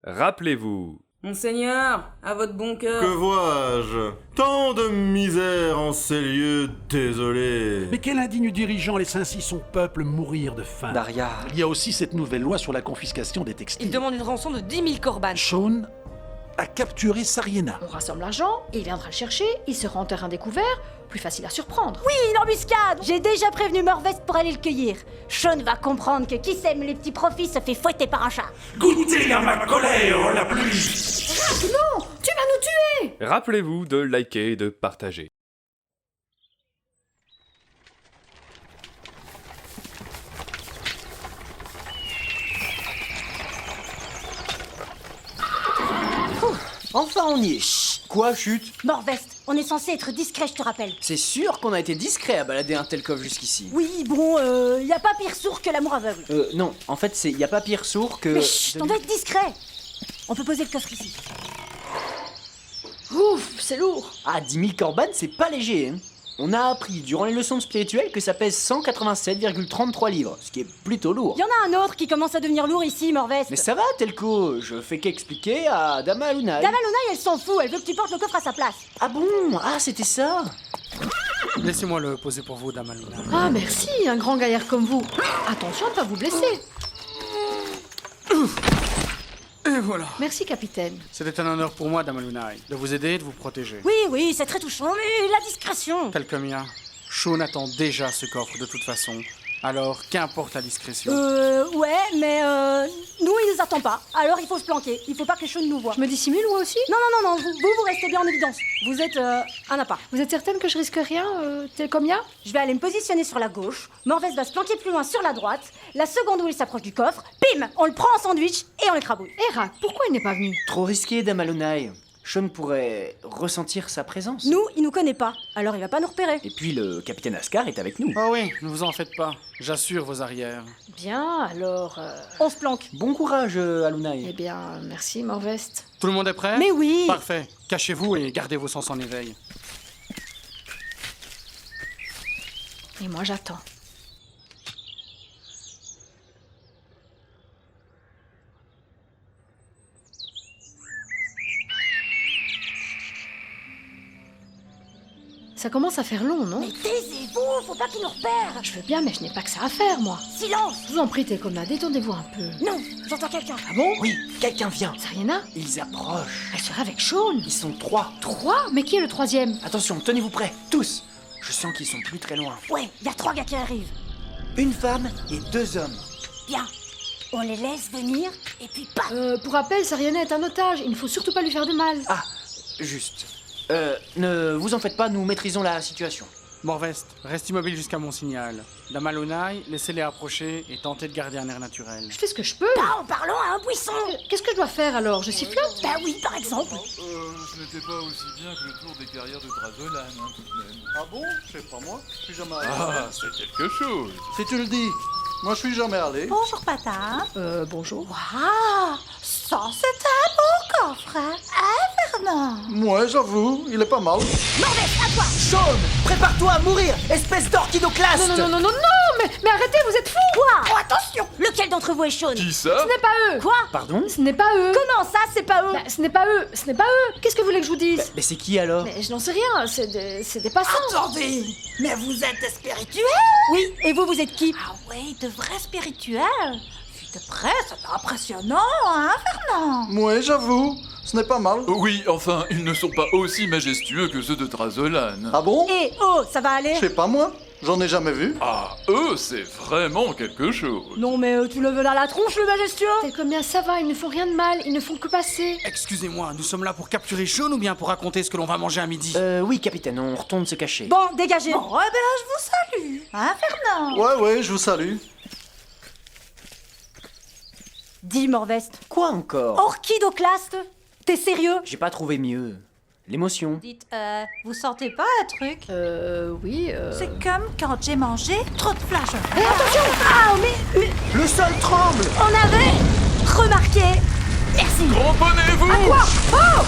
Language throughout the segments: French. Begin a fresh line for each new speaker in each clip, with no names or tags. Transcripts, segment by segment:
Rappelez-vous.
Monseigneur, à votre bon cœur.
Que vois-je? Tant de misère en ces lieux désolés.
Mais quel indigne dirigeant laisse ainsi son peuple mourir de faim?
Daria.
Il y a aussi cette nouvelle loi sur la confiscation des textiles.
Il demande une rançon de 10 000 corbanes.
Sean a capturé Sariena.
On rassemble l'argent, il viendra le chercher, il sera en terrain découvert, plus facile à surprendre.
Oui, une embuscade. J'ai déjà prévenu Morvest pour aller le cueillir. Sean va comprendre que qui sème les petits profits se fait fouetter par un chat.
Goûtez à ma colère la plus.
Non, tu vas nous tuer!
Rappelez-vous de liker et de partager.
Enfin on y est. Chut. Quoi, chute?
Morvest, on est censé être discret, je te rappelle.
C'est sûr qu'on a été discret à balader un tel coffre jusqu'ici.
Oui, bon, y a pas pire sourd que l'amour aveugle.
Non, en fait, y a pas pire sourd que...
Mais chut, on doit être discret. On peut poser le coffre ici.
Ouf, c'est lourd.
Ah, 10 000 corbanes, c'est pas léger, hein. On a appris durant les leçons de spirituel que ça pèse 187,33 livres, ce qui est plutôt lourd.
Y en a un autre qui commence à devenir lourd ici, Morvest.
Mais ça va, Telko, je fais qu'expliquer à Dama Alunai.
Dama Lunai, elle s'en fout, elle veut que tu portes le coffre à sa place.
Ah bon? Ah, c'était ça?
Laissez-moi le poser pour vous, Dame Aluna.
Ah merci, un grand gaillard comme vous. Attention à ne pas vous blesser.
Et voilà.
Merci, capitaine.
C'était un honneur pour moi, Dame Aluna, de vous aider et de vous protéger.
Oui, c'est très touchant, mais la discrétion.
Tel comme mien, Sean attend déjà ce coffre de toute façon. Alors, qu'importe la discrétion.
Ouais, mais nous, il nous attend pas. Alors, il faut se planquer. Il faut pas que Sean nous voie.
Je me dissimule, moi aussi?
Non, vous restez bien en évidence. Vous êtes un appât.
Vous êtes certaine que je risque rien, tel comme ya?
Je vais aller me positionner sur la gauche. Morvest va se planquer plus loin sur la droite. La seconde où il s'approche du coffre, bim, on le prend en sandwich et on l'écrabouille.
Rack, pourquoi il n'est pas venu?
Trop risqué, Dama Alunai. Sean pourrait ressentir sa présence.
Nous, il nous connaît pas. Alors, il va pas nous repérer.
Et puis le capitaine Ascar est avec nous.
Oh oui, ne vous en faites pas. J'assure vos arrières.
Bien, alors...
On se planque.
Bon courage, Alunai.
Eh bien, merci, Morvest.
Tout le monde est prêt?
Mais oui.
Parfait. Cachez-vous et gardez vos sens en éveil.
Et moi, j'attends. Ça commence à faire long, non?
Mais taisez-vous, faut pas qu'il nous repère.
Je veux bien, mais je n'ai pas que ça à faire, moi.
Silence.
Je vous en prie, Telkoma, détendez-vous un peu.
Non, j'entends quelqu'un.
Ah bon?
Oui, quelqu'un vient.
Sariena?
Ils approchent.
Elle sera avec Sean.
Ils sont 3.
3? Mais qui est le troisième?
Attention, tenez-vous prêts, tous. Je sens qu'ils sont plus très loin.
Ouais, y a 3 gars qui arrivent.
Une femme et 2 hommes.
Bien. On les laisse venir et puis paf.
Pour rappel, Sariena est un otage. Il ne faut surtout pas lui faire de mal.
Ah, juste. Ne vous en faites pas, nous maîtrisons la situation.
Morvest, reste immobile jusqu'à mon signal. Dame Aluna, laissez-les approcher et tentez de garder un air naturel.
Je fais ce que je peux.
Pas en parlant à un buisson.
Qu'est-ce que je dois faire alors? Je sifflote?
Bah oui, par exemple.
Ce n'était pas aussi bien que le tour des carrières de Drazolan, hein, tout de même.
Ah bon? Je sais pas moi. Je suis jamais allé.
Ah, c'est quelque chose.
Si tu le dis. Moi, je suis jamais allé.
Bonjour, Pata.
Bonjour.
Waouh, ça c'est un beau coffre, hein, Fernand.
Moi, j'avoue, il est pas mal.
Morvest, à toi.
Sean, prépare-toi à mourir, espèce d'orchidoclaste.
Non, mais arrêtez, vous êtes fous!
Quoi? Oh, attention. Lequel d'entre vous est Sean?
Qui ça?
Ce n'est pas eux!
Quoi?
Pardon?
Ce n'est pas eux!
Comment ça, c'est pas eux?
Bah, ce n'est pas eux! Ce n'est pas eux! Qu'est-ce que vous voulez que je vous dise?
Mais c'est qui alors?
Mais je n'en sais rien, c'est des passants!
Attendez, mais vous êtes des spirituels? Oui, et vous êtes qui? Ah ouais, de vrais spirituels. Vu de près, c'est impressionnant, hein, Fernand?
Moi, j'avoue, ce n'est pas mal.
Oui, enfin, ils ne sont pas aussi majestueux que ceux de Drazolan.
Ah bon?
Eh, oh, ça va aller?
Je sais pas moi. J'en ai jamais vu.
Ah, eux, c'est vraiment quelque chose.
Non, mais tu le veux dans la tronche, le majestueux?
Tel combien ça va, ils ne font rien de mal, ils ne font que passer!
Excusez-moi, nous sommes là pour capturer Sean ou bien pour raconter ce que l'on va manger à midi?
Oui, capitaine, on retourne se cacher.
Bon, dégagez. Bon, eh ben, je vous salue, hein, Fernand?
Ouais, je vous salue.
Dis, Morvest.
Quoi encore?
Orchidoclaste? T'es sérieux?
J'ai pas trouvé mieux. L'émotion.
Dites, vous sentez pas un truc?
Oui,
C'est comme quand j'ai mangé trop de flageolets.
Attention! Ah, mais
Le sol tremble.
on avait remarqué. Merci.
Cramponnez-vous!
Quoi? Oh!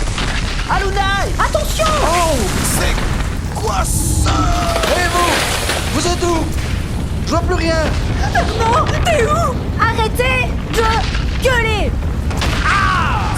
Alunai!
Attention!
Oh! C'est quoi ça? Et vous? Vous êtes où? Je vois plus rien.
Non, t'es où? Arrêtez de gueuler!
Ah!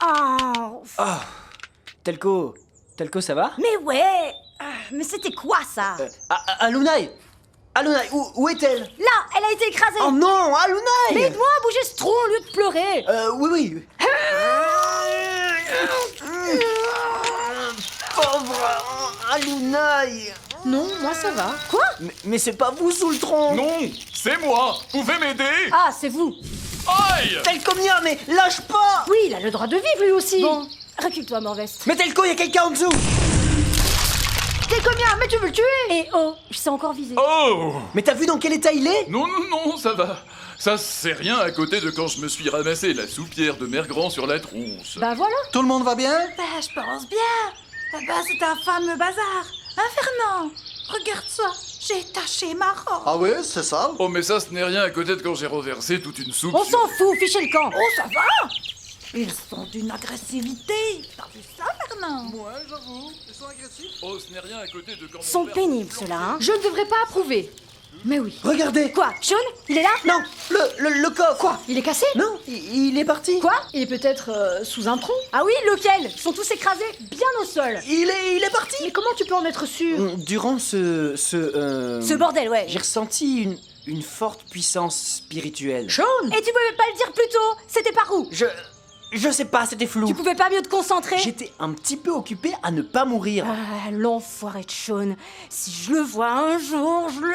Oh.
Telco, ça va?
Mais ouais. Mais c'était quoi ça?
Alunaï, où est-elle?
Là, elle a été écrasée.
Oh non, Alunaï!
Mais aide-moi à bouger ce tronc au lieu de pleurer.
Oui. Pauvre Alunaï!
Non, moi ça va.
Quoi?
Mais c'est pas vous sous le tronc!
Non, c'est moi. Pouvez m'aider?
Ah, c'est vous.
Aïe!
Telcomia, mais lâche pas!
Oui, il a le droit de vivre lui aussi.
Bon, recule-toi, Morvest.
Mais Telco, y a quelqu'un en dessous!
T'es combien? Mais tu veux le tuer?
Et oh, je sais encore viser.
Oh!
Mais t'as vu dans quel état il est?
Non, ça va. Ça, c'est rien à côté de quand je me suis ramassé la soupière de Mergrand sur la tronche.
Bah voilà.
Tout le monde va bien?
Bah, je pense bien. Bah, c'est un fameux bazar. Hein, Fernand? Regarde ça. J'ai taché ma robe.
Ah oui, c'est ça.
Oh, mais ça, ce n'est rien à côté de quand j'ai renversé toute une soupe.
On s'en fout, fichez le camp.
Oh, ça va? Ils sont d'une agressivité. T'as vu ça, Fernand?
Ouais, j'avoue. Ils sont agressifs.
Oh, ce n'est rien à côté de quand...
Ils sont pénibles, ceux-là, hein.
Je ne devrais pas approuver. Mais oui.
Regardez!
Quoi, Sean? Il est là?
Non, le coffre!
Quoi? Il est cassé?
Non, il est parti!
Quoi? Il est peut-être sous un tronc?
Ah oui, lequel? Ils sont tous écrasés, bien au sol.
Il est parti!
Mais comment tu peux en être sûr?
Durant ce
bordel, ouais.
j'ai ressenti une forte puissance spirituelle.
Sean!
Et tu pouvais pas le dire plus tôt? C'était par où?
Je sais pas, c'était flou.
Tu pouvais pas mieux te concentrer?
J'étais un petit peu occupé à ne pas mourir.
Ah, l'enfoiré de Sean. Si je le vois un jour, je le...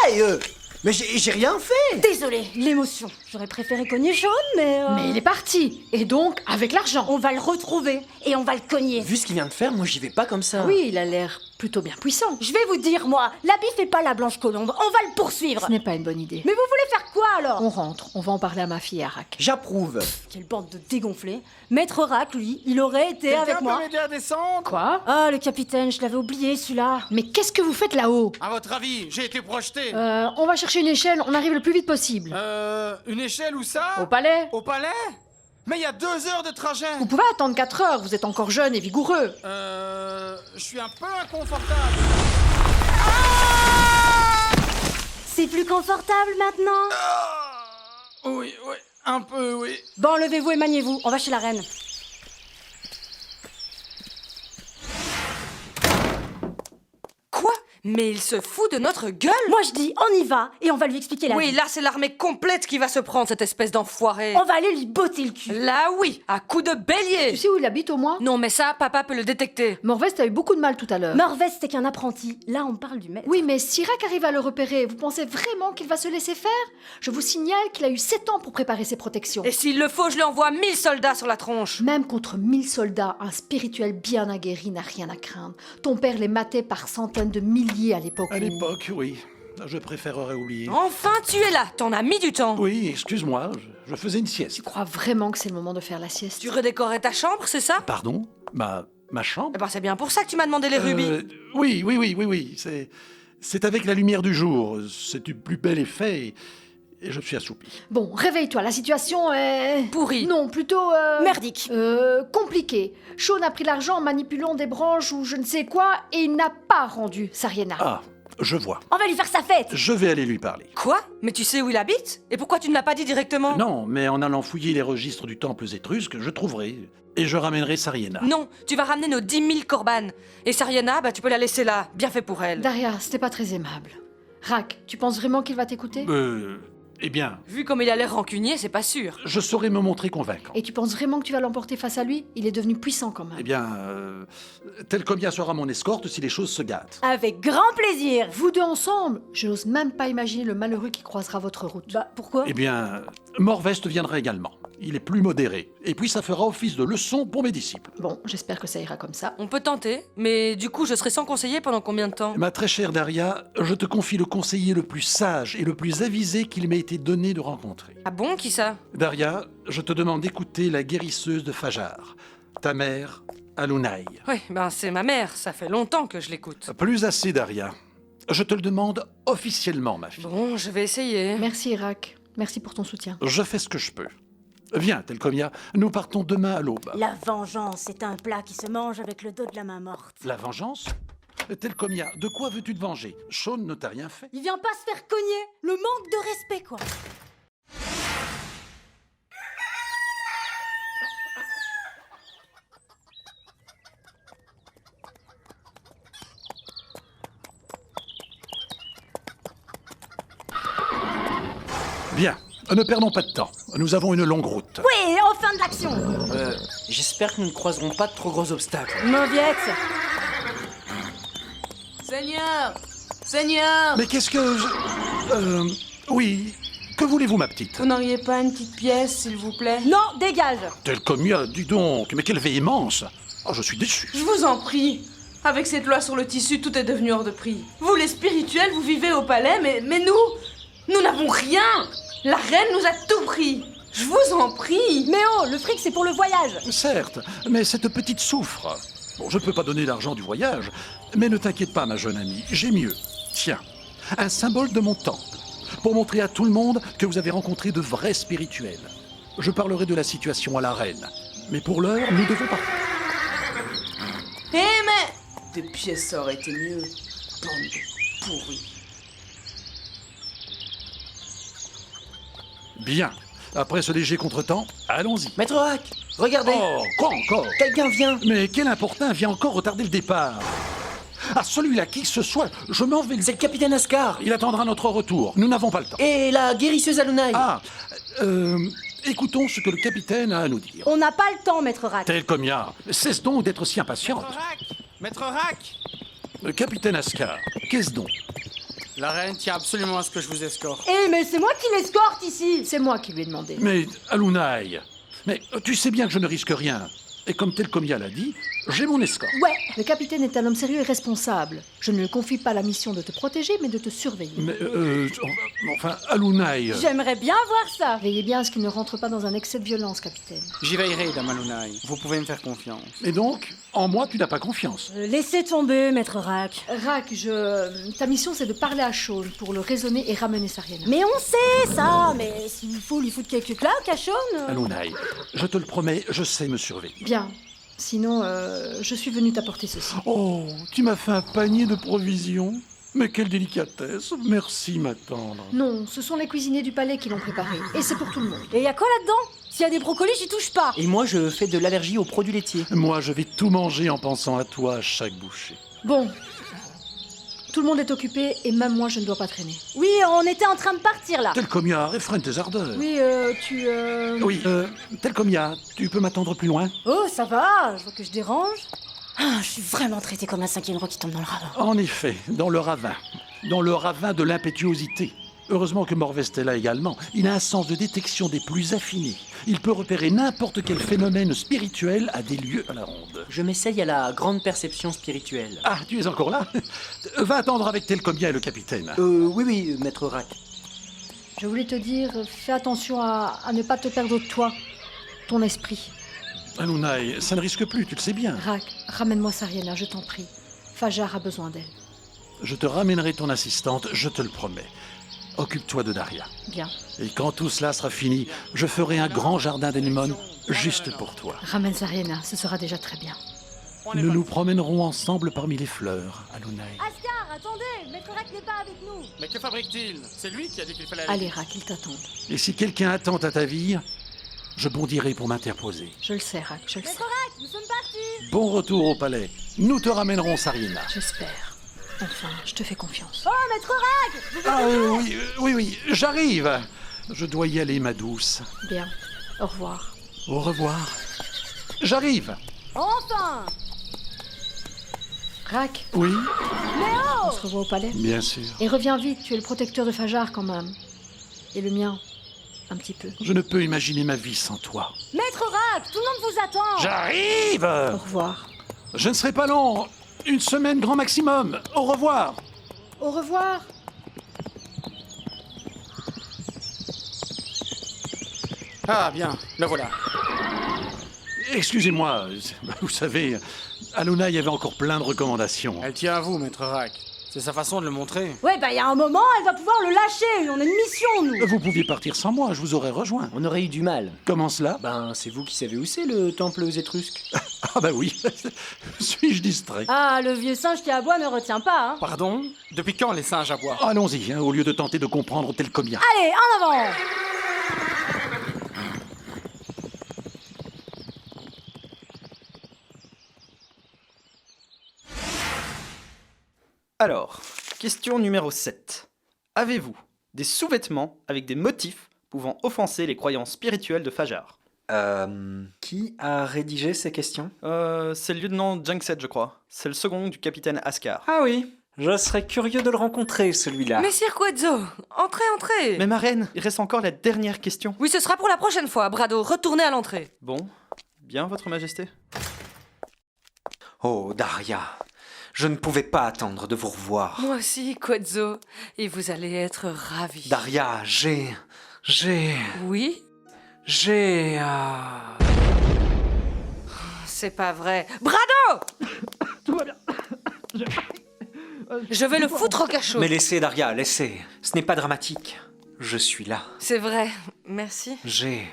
Aïe! Mais j'ai rien fait!
Désolé, l'émotion. J'aurais préféré cogner Sean, mais...
Mais il est parti. Et donc, avec l'argent.
On va le retrouver et on va le cogner.
Vu ce qu'il vient de faire, moi j'y vais pas comme ça.
Oui, il a l'air plutôt bien puissant.
Je vais vous dire, moi, l'habit fait pas la blanche colombe. On va le poursuivre.
Ce n'est pas une bonne idée.
Mais vous voulez faire quoi, alors?
On rentre, on va en parler à ma fille Arak.
J'approuve.
Quelle bande de dégonflés. Maître Rack, lui, il aurait été avec moi.
m'aider à descendre?
Quoi?
Ah, le capitaine, je l'avais oublié, celui-là.
Mais qu'est-ce que vous faites là-haut?
À votre avis, j'ai été projeté.
On va chercher une échelle, on arrive le plus vite possible.
Une échelle où ça?
Au palais?
Au palais? Mais il y a 2 heures de trajet.
Vous pouvez attendre 4 heures, vous êtes encore jeune et vigoureux.
Je suis un peu inconfortable.
C'est plus confortable maintenant?
Oui, un peu, oui.
Bon, levez-vous et maniez-vous, on va chez la reine.
Quoi? Mais il se fout de notre gueule?
Moi je dis, on y va et on va lui expliquer la
Oui,
vie.
là c'est l'armée complète qui va se prendre, cette espèce d'enfoiré.
On va aller lui botter le cul.
Là oui, à coups de bélier.
Tu sais où il habite au moins?
Non mais ça, papa peut le détecter.
Morvest a eu beaucoup de mal tout à l'heure.
Morvest, c'est qu'un apprenti. Là, on parle du maître.
Oui, mais si Rack arrive à le repérer, vous pensez vraiment qu'il va se laisser faire? Je vous signale qu'il a eu 7 ans pour préparer ses protections.
Et s'il le faut, je lui envoie 1000 soldats sur la tronche.
Même contre 1000 soldats, un spirituel bien aguerri n'a rien à craindre. Ton père les matait par centaines de milliers à l'époque.
À l'époque, oui. Je préférerais oublier.
Enfin, tu es là, t'en as mis du temps.
Oui, excuse-moi, je faisais une sieste.
Tu crois vraiment que c'est le moment de faire la sieste?
Tu redécorais ta chambre, c'est ça?
Pardon? Ma chambre?
Eh ben c'est bien pour ça que tu m'as demandé les rubis.
Oui. C'est avec la lumière du jour. C'est du plus bel effet et je suis assoupi.
Bon, réveille-toi, la situation est...
Pourri.
Non, plutôt...
Merdique.
Compliqué. Sean a pris l'argent en manipulant des branches ou je ne sais quoi et il n'a pas rendu Sariena.
Ah, je vois.
On va lui faire sa fête.
Je vais aller lui parler.
Quoi? Mais tu sais où il habite? Et pourquoi tu ne l'as pas dit directement?
Non, mais en allant fouiller les registres du temple étrusque, je trouverai. Et je ramènerai Sariena.
Non, tu vas ramener nos 10 000 corbanes. Et Sariena, bah tu peux la laisser là. Bien fait pour elle.
Daria, c'était pas très aimable. Rack, tu penses vraiment qu'il va t'écouter?
Eh bien,
Vu comme il a l'air rancunier, c'est pas sûr.
je saurai me montrer convaincant.
Et tu penses vraiment que tu vas l'emporter face à lui? Il est devenu puissant quand même.
Eh bien, Telcomia sera mon escorte si les choses se gâtent.
Avec grand plaisir.
Vous deux ensemble, je n'ose même pas imaginer le malheureux qui croisera votre route.
Bah, pourquoi?
Eh bien, Morvest viendra également. Il est plus modéré. Et puis ça fera office de leçon pour mes disciples.
Bon, j'espère que ça ira comme ça.
On peut tenter, mais du coup, je serai sans conseiller pendant combien de temps?
Ma très chère Daria, je te confie le conseiller le plus sage et le plus avisé qu'il m'ait été donné de rencontrer.
Ah bon, qui ça?
Daria, je te demande d'écouter la guérisseuse de Fajar, ta mère, Alunaï.
Oui, ben c'est ma mère, ça fait longtemps que je l'écoute.
Plus assez, Daria. Je te le demande officiellement, ma fille.
Bon, je vais essayer.
Merci Irak, merci pour ton soutien.
Je fais ce que je peux. Viens, Telcomia, nous partons demain à l'aube.
La vengeance est un plat qui se mange avec le dos de la main morte.
La vengeance? Telcomia, de quoi veux-tu te venger? Sean ne t'a rien fait.
Il vient pas se faire cogner. Le manque de respect, quoi.
Bien, ne perdons pas de temps. Nous avons une longue route.
Oui, enfin de l'action.
J'espère que nous ne croiserons pas de trop gros obstacles.
Mauviette. Seigneur. Seigneur.
Mais qu'est-ce que je... Oui, que voulez-vous, ma petite?
Vous n'auriez pas une petite pièce, s'il vous plaît?
Non, dégage.
Tel comia, dis donc, mais quelle véhémence! Oh, je suis déçu.
Je vous en prie. Avec cette loi sur le tissu, tout est devenu hors de prix. Vous, les spirituels, vous vivez au palais, mais nous n'avons rien. La reine nous a tout pris. Je vous en prie.
Mais oh, le fric c'est pour le voyage.
Certes, mais cette petite souffre. Bon, je ne peux pas donner l'argent du voyage, mais ne t'inquiète pas, ma jeune amie, j'ai mieux. Tiens, un symbole de mon temple, pour montrer à tout le monde que vous avez rencontré de vrais spirituels. Je parlerai de la situation à la reine, mais pour l'heure, nous devons partir.
Eh mais... Des pièces, ça aurait été mieux. Bande de pourris.
Bien. Après ce léger contretemps, allons-y.
Maître Rack, regardez.
Oh, quoi encore?
Quelqu'un vient.
Mais quel importun vient encore retarder le départ? Ah, celui-là, qui que ce soit, je m'en vais.
C'est le capitaine Ascar.
Il attendra notre retour. Nous n'avons pas le temps.
Et la guérisseuse Alunai.
Ah, écoutons ce que le capitaine a à nous dire.
On n'a pas le temps, maître Rack.
Tel comia, cesse donc d'être si impatiente.
Maître Rack.
Le capitaine Ascar, qu'est-ce donc?
La reine tient absolument à ce que je vous escorte.
Eh, mais c'est moi qui l'escorte ici.
C'est moi qui lui ai demandé.
Mais, Alunai, mais tu sais bien que je ne risque rien. Et comme tel comia l'a dit, j'ai mon escorte.
Ouais, le capitaine est un homme sérieux et responsable. Je ne lui confie pas la mission de te protéger, mais de te surveiller.
Mais, enfin, Alunai...
J'aimerais bien voir ça.
Veillez bien à ce qu'il ne rentre pas dans un excès de violence, capitaine.
J'y veillerai, Dame Alunai. Vous pouvez me faire confiance.
Et donc, en moi, tu n'as pas confiance.
Laissez tomber, maître Rack.
Rack, ta mission c'est de parler à Shaun pour le raisonner et ramener Sariana.
Mais on sait ça, mais s'il faut lui foutre quelques claques à Shaun...
Alunai, je te le promets, je sais me surveiller.
Bien. Sinon, je suis venue t'apporter ceci.
Oh, tu m'as fait un panier de provisions. Mais quelle délicatesse. Merci, ma tendre.
Non, ce sont les cuisiniers du palais qui l'ont préparé. Et c'est pour tout le monde.
Et y a quoi là-dedans? S'il y a des brocolis, j'y touche pas.
Et moi, je fais de l'allergie aux produits laitiers.
Moi, je vais tout manger en pensant à toi à chaque bouchée.
Bon. Tout le monde est occupé et même moi, je ne dois pas traîner.
Oui, on était en train de partir là.
Tel comia, réfrène tes ardeurs.
Oui,
Oui, tel comia, tu peux m'attendre plus loin?
Oh, ça va, je vois que je dérange. Ah, je suis vraiment traitée comme un 5e roi qui tombe dans le ravin.
En effet, dans le ravin. Dans le ravin de l'impétuosité. Heureusement que Morvest est là également. Il a un sens de détection des plus affinés. Il peut repérer n'importe quel phénomène spirituel à des lieues à la ronde.
Je m'essaye à la grande perception spirituelle.
Ah, tu es encore là? Va attendre avec tel comia et le capitaine.
Oui, maître Rack.
Je voulais te dire, fais attention à ne pas te perdre de toi, ton esprit.
Alunai, ça ne risque plus, tu le sais bien.
Rack, ramène-moi Sariana, je t'en prie. Fajar a besoin d'elle.
Je te ramènerai ton assistante, je te le promets. Occupe-toi de Daria.
Bien.
Et quand tout cela sera fini, je ferai un grand jardin d'anémones juste pour toi.
Ramène Sariana, ce sera déjà très bien.
Nous nous promènerons ensemble parmi les fleurs, Alunai.
Ascar, attendez, maître Rack n'est pas avec nous.
Mais que fabrique-t-il? C'est lui qui a dit qu'il fallait
Allez, Rack, ils t'attendent.
Et si quelqu'un attente à ta vie, je bondirai pour m'interposer.
Je le sais, Rack, je le sais.
Maître Rack, nous sommes partis.
Bon retour au palais. Nous te ramènerons Sariana.
J'espère. Enfin, je te fais confiance.
Oh, maître Rack, vous êtes
Ah oui, j'arrive. Je dois y aller, ma douce.
Bien. Au revoir.
Au revoir. J'arrive.
Enfin.
Rack,
Oui,
on se revoit au palais.
bien sûr.
Et reviens vite, tu es le protecteur de Fajar quand même. Et le mien, un petit peu.
Je ne peux imaginer ma vie sans toi.
Maître Rack, tout le monde vous attend.
J'arrive.
Au revoir.
Je ne serai pas long. Une semaine grand maximum. Au revoir.
Au revoir.
Ah, bien, le voilà.
Excusez-moi, vous savez, Alunai avait encore plein de recommandations.
Elle tient à vous, maître Rack. C'est sa façon de le montrer.
Ouais, bah, il y a un moment, elle va pouvoir le lâcher. On a une mission, nous.
Vous pouviez partir sans moi, je vous aurais rejoint.
On aurait eu du mal.
Comment cela?
Ben, c'est vous qui savez où c'est, le temple aux Étrusques.
Ah bah oui, suis-je distrait?
Ah, le vieux singe qui aboie ne retient pas, hein.
Pardon? Depuis quand les singes aboient?
Allons-y, au lieu de tenter de comprendre tel comia.
Allez, en avant.
Alors, question numéro 7. Avez-vous
Des sous-vêtements avec des motifs pouvant offenser les croyances spirituelles de Fajar.
Qui a rédigé ces questions?
C'est le lieutenant Junkset, je crois. C'est le second du capitaine Ascar.
Ah oui, je serais curieux de le rencontrer, celui-là.
Messire Quetzo, entrez.
Mais ma reine, il reste encore la dernière question.
Oui, ce sera pour la prochaine fois, Brado. Retournez à l'entrée.
Bon, bien, votre majesté.
Oh, Daria, je ne pouvais pas attendre de vous revoir.
Moi aussi, Quetzo. Et vous allez être ravis.
Daria,
Oui? C'est pas vrai. Brado!
Tout va bien.
Je vais le foutre au cachot.
Mais laissez, Daria, laissez. Ce n'est pas dramatique. Je suis là.
C'est vrai. Merci.
J'ai,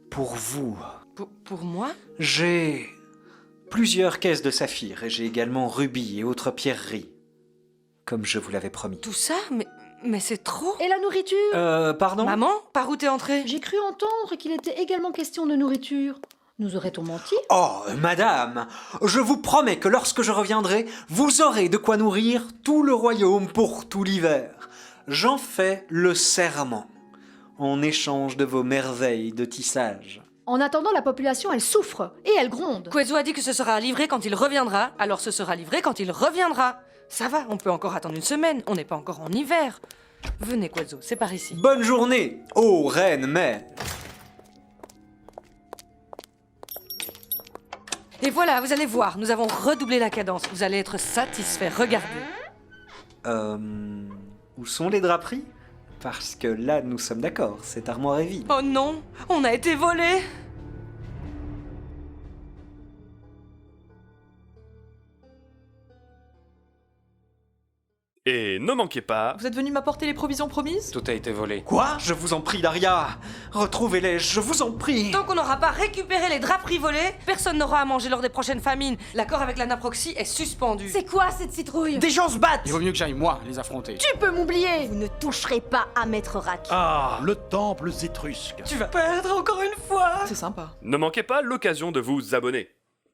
pour vous...
Pour moi?
J'ai plusieurs caisses de saphir et j'ai également rubis et autres pierreries. Comme je vous l'avais promis.
Tout ça? Mais c'est trop.
Et la nourriture?
Pardon?
Maman, par où t'es entrée?
J'ai cru entendre qu'il était également question de nourriture. Nous aurait-on menti?
Oh, madame, je vous promets que lorsque je reviendrai, vous aurez de quoi nourrir tout le royaume pour tout l'hiver. J'en fais le serment, en échange de vos merveilles de tissage.
En attendant, la population, elle souffre et elle gronde.
Quetzo a dit que ce sera livré quand il reviendra, alors ce sera livré quand il reviendra. Ça va, on peut encore attendre une semaine, on n'est pas encore en hiver. Venez, Quetzo, c'est par ici.
Bonne journée, ô reine mère.
Et voilà, vous allez voir, nous avons redoublé la cadence. Vous allez être satisfait, regardez.
Où sont les draperies? Parce que là, nous sommes d'accord, cette armoire est vide.
Oh non, on a été volés.
Et ne manquez pas...
Vous êtes venu m'apporter les provisions promises?
Tout a été volé. Quoi? Je vous en prie, Daria. Retrouvez-les, je vous en prie.
Tant qu'on n'aura pas récupéré les draperies volées, personne n'aura à manger lors des prochaines famines. L'accord avec la Naproxy est suspendu.
C'est quoi cette citrouille?
Des gens se battent!
Il vaut mieux que j'aille moi les affronter.
Tu peux m'oublier!
Vous ne toucherez pas à Maître Rack.
Ah, le temple Zétrusque.
Tu vas perdre encore une fois.
C'est sympa.
Ne manquez pas l'occasion de vous abonner.